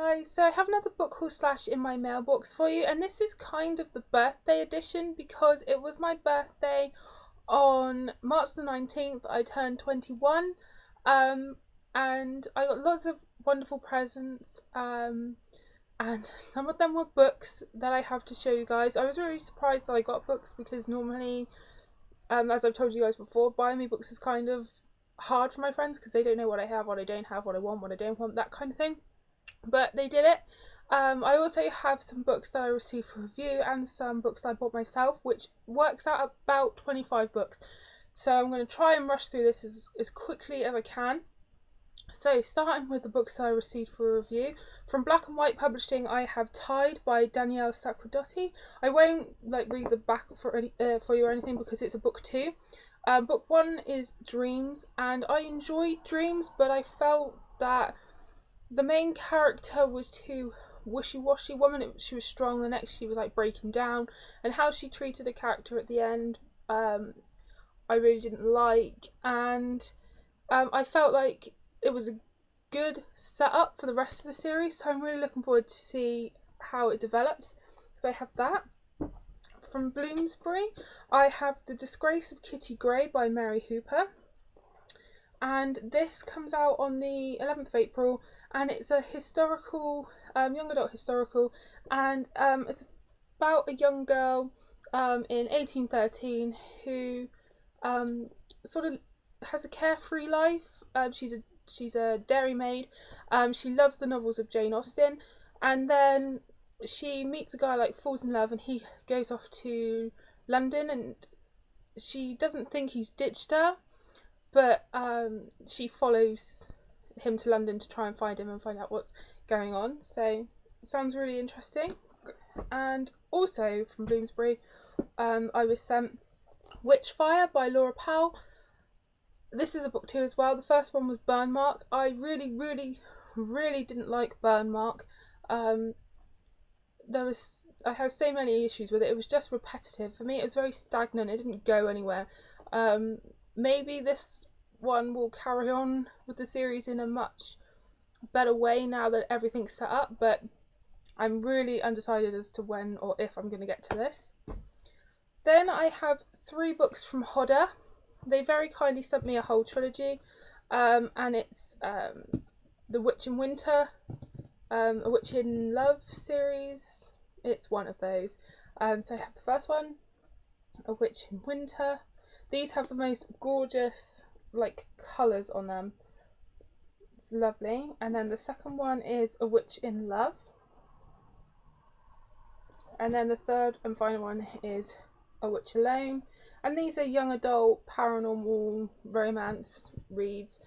guys, so I have another book haul slash in my mailbox for you, and this is kind of the birthday edition because it was my birthday on March the 19th. I turned 21, and I got lots of wonderful presents, and some of them were books that I have to show you guys. I was really surprised that I got books because normally, as I've told you guys before, buying me books is kind of hard for my friends because they don't know what I have, what I don't have, what I want, what I don't want, that kind of thing. But they did it. I also have some books that I received for review and some books that I bought myself, which works out about 25 books. So I'm going to try and rush through this as quickly as I can. So starting with the books that I received for review, from Black and White Publishing I have Tide by Danielle Sacradotti. I won't read the back for you or anything because it's a book 2. Book 1 is Dreams, and I enjoyed Dreams, but I felt that the main character was too wishy-washy. One minute she was strong, the next she was breaking down, and how she treated the character at the end I really didn't like, and I felt like it was a good setup for the rest of the series, so I'm really looking forward to see how it develops. So I have that. From Bloomsbury I have The Disgrace of Kitty Grey by Mary Hooper, and this comes out on the 11th of April, and it's a historical, young adult historical, and it's about a young girl in 1813 who sort of has a carefree life. She's a dairymaid. She loves the novels of Jane Austen, and then she meets a guy, falls in love, and he goes off to London, and she doesn't think he's ditched her, but she follows him to London to try and find him and find out what's going on. So it sounds really interesting. And also from Bloomsbury, I was sent Witchfire by Laura Powell. This is a book 2 as well. The first one was Burnmark. I really didn't like Burnmark. I had so many issues with it. It was just repetitive. For me it was very stagnant. It didn't go anywhere. Maybe this one will carry on with the series in a much better way now that everything's set up, but I'm really undecided as to when or if I'm going to get to this. Then I have 3 books from Hodder. They very kindly sent me a whole trilogy, and it's The Witch in Winter, A Witch in Love series. It's one of those. So I have the first one, A Witch in Winter. These have the most gorgeous colours on them. It's lovely. And then the second one is A Witch in Love. And then the third and final one is A Witch Alone. And these are young adult paranormal romance reads.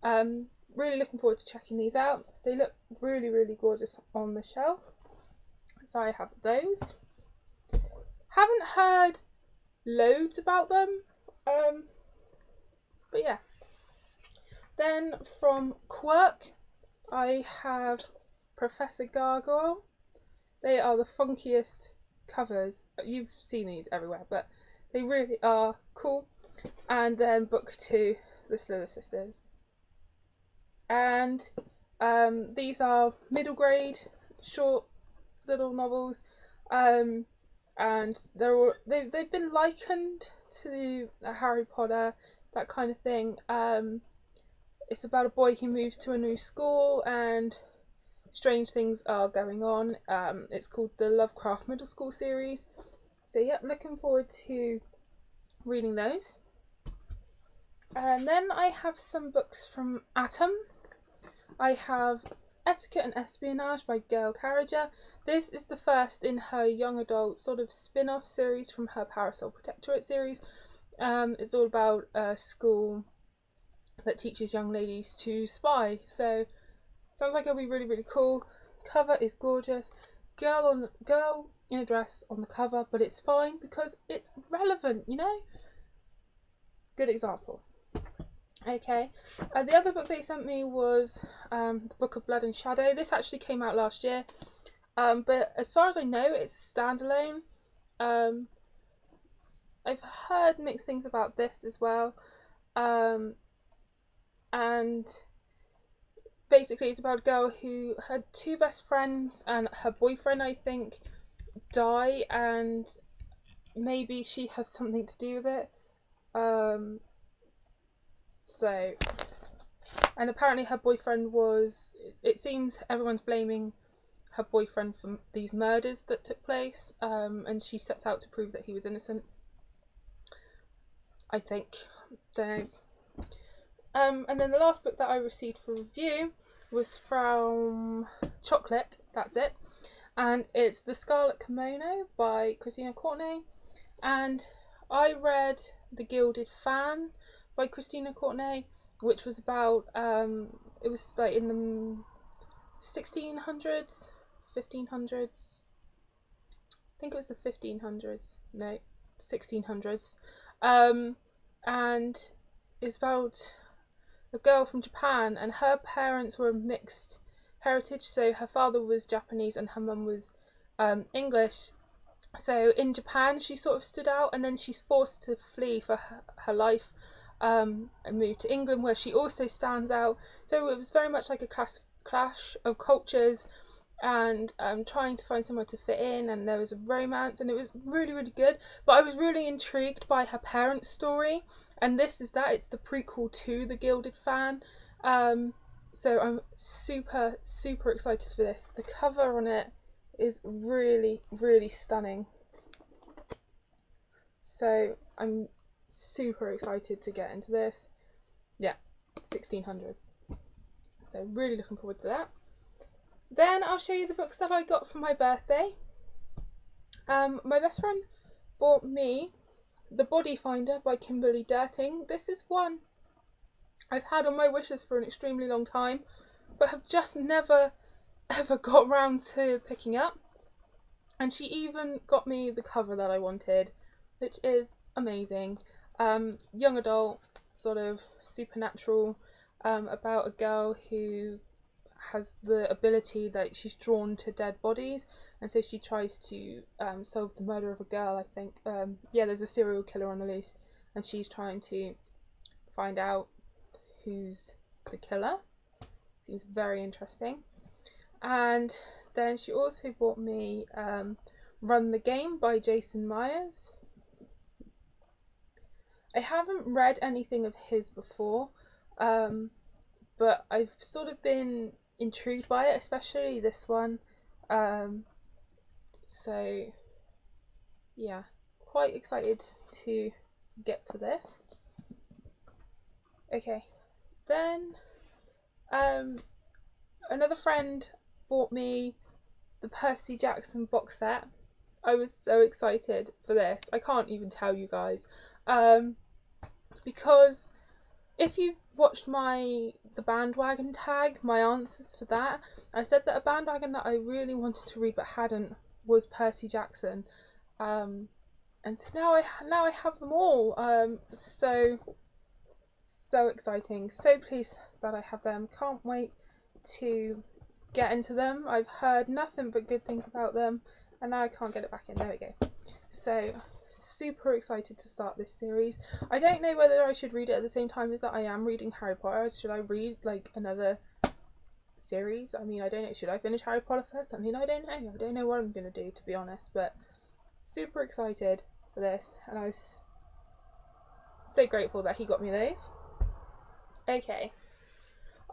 Really looking forward to checking these out. They look really gorgeous on the shelf. So I have those. Haven't heard loads about them. But yeah. Then from Quirk I have Professor Gargoyle. They are the funkiest covers. You've seen these everywhere, but they really are cool. And then book 2, The Slither Sisters. And these are middle grade short little novels, and they've been likened to Harry Potter, that kind of thing. It's about a boy who moves to a new school and strange things are going on. It's called the Lovecraft Middle School series. So yeah, looking forward to reading those. And then I have some books from Atom. I have Etiquette and Espionage by Gail Carriger. This is the first in her young adult sort of spin-off series from her Parasol Protectorate series. It's all about a school that teaches young ladies to spy. So sounds like it'll be really cool. Cover is gorgeous. Girl in a dress on the cover, but it's fine because it's relevant, you know? Good example. Okay, the other book they sent me was the Book of Blood and Shadow. This actually came out last year, but as far as I know it's a standalone. I've heard mixed things about this as well, and basically it's about a girl who had two best friends and her boyfriend, I think, die, and maybe she has something to do with it. So, and apparently her boyfriend was, it seems everyone's blaming her boyfriend for these murders that took place, and she sets out to prove that he was innocent, I think. Don't know. And then the last book that I received for review was from Chocolate, that's it, and it's The Scarlet Kimono by Christina Courtenay. And I read The Gilded Fan by Christina Courtenay, which was about, it was like in the 1600s, 1500s, I think it was the 1500s, no, 1600s, and it's about a girl from Japan, and her parents were mixed heritage, so her father was Japanese and her mum was English. So in Japan she sort of stood out, and then she's forced to flee for her life, and move to England, where she also stands out. So it was very much like a clash of cultures, and trying to find somewhere to fit in, and there was a romance, and it was really, really good. But I was really intrigued by her parents' story, and this is that, it's the prequel to The Gilded Fan. So I'm super, super excited for this. The cover on it is really, really stunning. So I'm super excited to get into this. Yeah, 1600s. So really looking forward to that. Then I'll show you the books that I got for my birthday. My best friend bought me The Body Finder by Kimberly Derting. This is one I've had on my wishes for an extremely long time, but have just never ever got round to picking up. And she even got me the cover that I wanted, which is amazing. Young adult, sort of supernatural, about a girl who has the ability that she's drawn to dead bodies, and so she tries to solve the murder of a girl, I think. Yeah, there's a serial killer on the loose, and she's trying to find out who's the killer. Seems very interesting. And then she also bought me Run the Game by Jason Myers. I haven't read anything of his before, but I've sort of been intrigued by it, especially this one. So yeah, quite excited to get to this. Okay, then another friend bought me the Percy Jackson box set. I was so excited for this. I can't even tell you guys, because if you watched the bandwagon tag, my answers for that, I said that a bandwagon that I really wanted to read but hadn't was Percy Jackson, and so now I have them all. So exciting, so pleased that I have them. Can't wait to get into them. I've heard nothing but good things about them, and now I can't get it back in. There we go. So super excited to start this series. I don't know whether I should read it at the same time as that I am reading Harry Potter. Should I read like another series? I mean, I don't know. Should I finish Harry Potter first? I mean, I don't know. I don't know what I'm going to do, to be honest, but super excited for this, and I was so grateful that he got me those. Okay,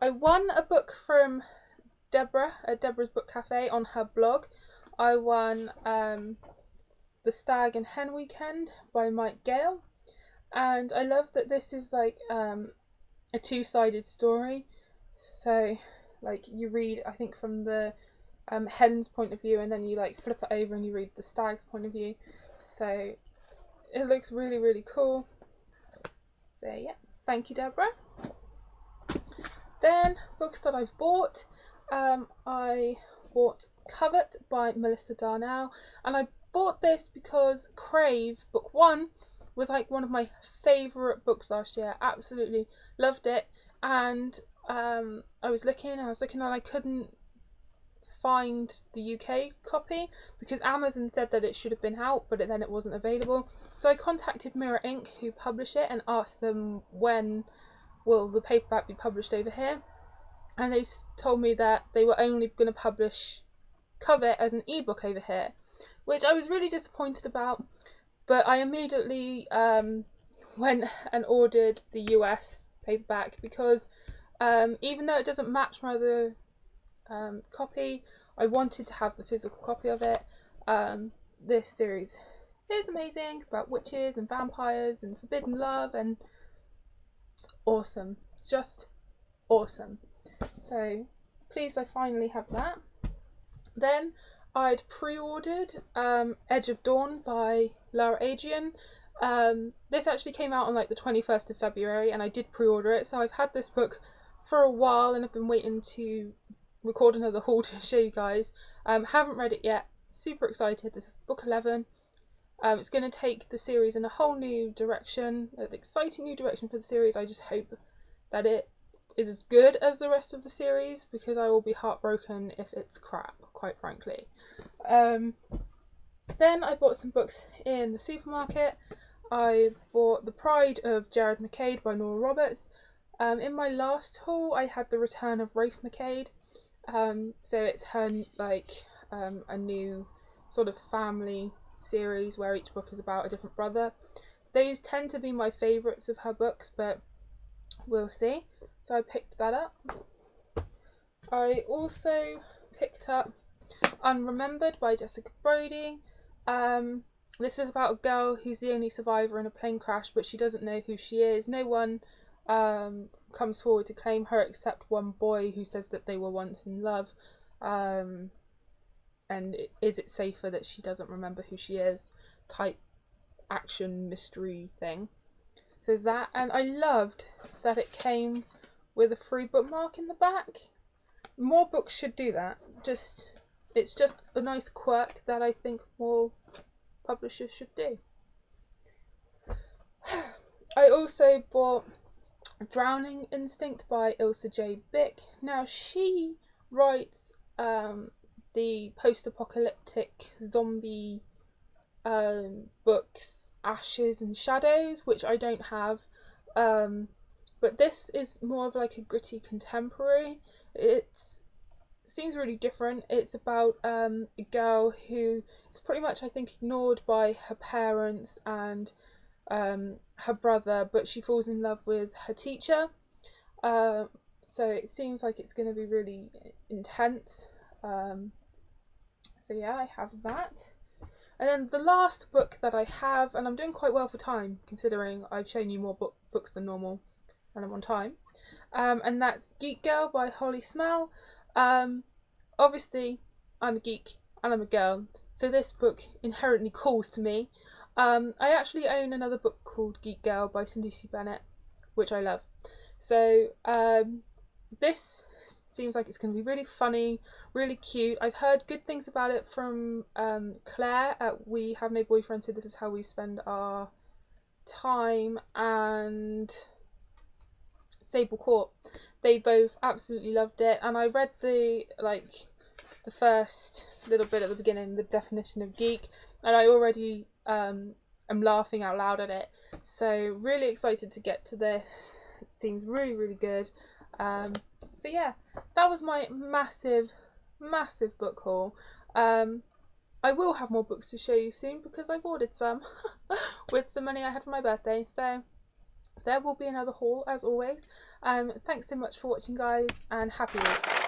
I won a book from Deborah at Deborah's Book Cafe on her blog. I won The Stag and Hen Weekend by Mike Gale, and I love that this is like a two-sided story. So like you read, I think, from the hen's point of view, and then you like flip it over and you read the stag's point of view. So it looks really, really cool. So yeah, thank you, Deborah. Then books that I've bought, I bought Covert by Melissa Darnell, and I bought this because Crave book 1 was like one of my favourite books last year. Absolutely loved it, and I was looking and I couldn't find the UK copy because Amazon said that it should have been out, but then it wasn't available. So I contacted Mirror Inc, who publish it, and asked them when will the paperback be published over here, and they told me that they were only going to publish Covert as an ebook over here, which I was really disappointed about. But I immediately went and ordered the US paperback because even though it doesn't match my other copy, I wanted to have the physical copy of it. This series is amazing. It's about witches and vampires and forbidden love, and it's awesome. Just awesome. So pleased I finally have that. Then I'd pre-ordered Edge of Dawn by Lara Adrian. This actually came out on like the 21st of February, and I did pre-order it, so I've had this book for a while and I've been waiting to record another haul to show you guys. Haven't read it yet. Super excited. This is book 11. It's going to take the series in a whole new direction, an exciting new direction for the series. I just hope that it is as good as the rest of the series, because I will be heartbroken if it's crap, quite frankly. Then I bought some books in the supermarket. I bought The Pride of Jared McCade by Nora Roberts. In my last haul I had the return of Rafe McCade. So it's her a new sort of family series where each book is about a different brother. Those tend to be my favourites of her books, but we'll see. So I picked that up. I also picked up Unremembered by Jessica Brody. This is about a girl who's the only survivor in a plane crash, but she doesn't know who she is. No one comes forward to claim her except one boy who says that they were once in love. And is it safer that she doesn't remember who she is? Type action mystery thing. So there's that, and I loved that it came with a free bookmark in the back. More books should do that. It's just a nice quirk that I think more publishers should do. I also bought Drowning Instinct by Ilsa J. Bick. Now she writes the post-apocalyptic zombie books Ashes and Shadows, which I don't have. But this is more of like a gritty contemporary. It seems really different. It's about a girl who is pretty much, I think, ignored by her parents and her brother, but she falls in love with her teacher. So it seems like it's going to be really intense. So yeah, I have that. And then the last book that I have, and I'm doing quite well for time considering I've shown you more books than normal and I'm on time, and that's Geek Girl by Holly Smell. Obviously I'm a geek and I'm a girl, so this book inherently calls to me. I actually own another book called Geek Girl by Cindy C. Bennett, which I love. So this seems like it's going to be really funny, really cute. I've heard good things about it from Claire at We Have No Boyfriend, so this is how we spend our time, and Sable Court. They both absolutely loved it, and I read the first little bit at the beginning, the definition of geek, and I already am laughing out loud at it. So really excited to get to this. It seems really, really good. So yeah, that was my massive book haul. I will have more books to show you soon because I've ordered some with some money I had for my birthday, so there will be another haul as always. Thanks so much for watching, guys, and happy week.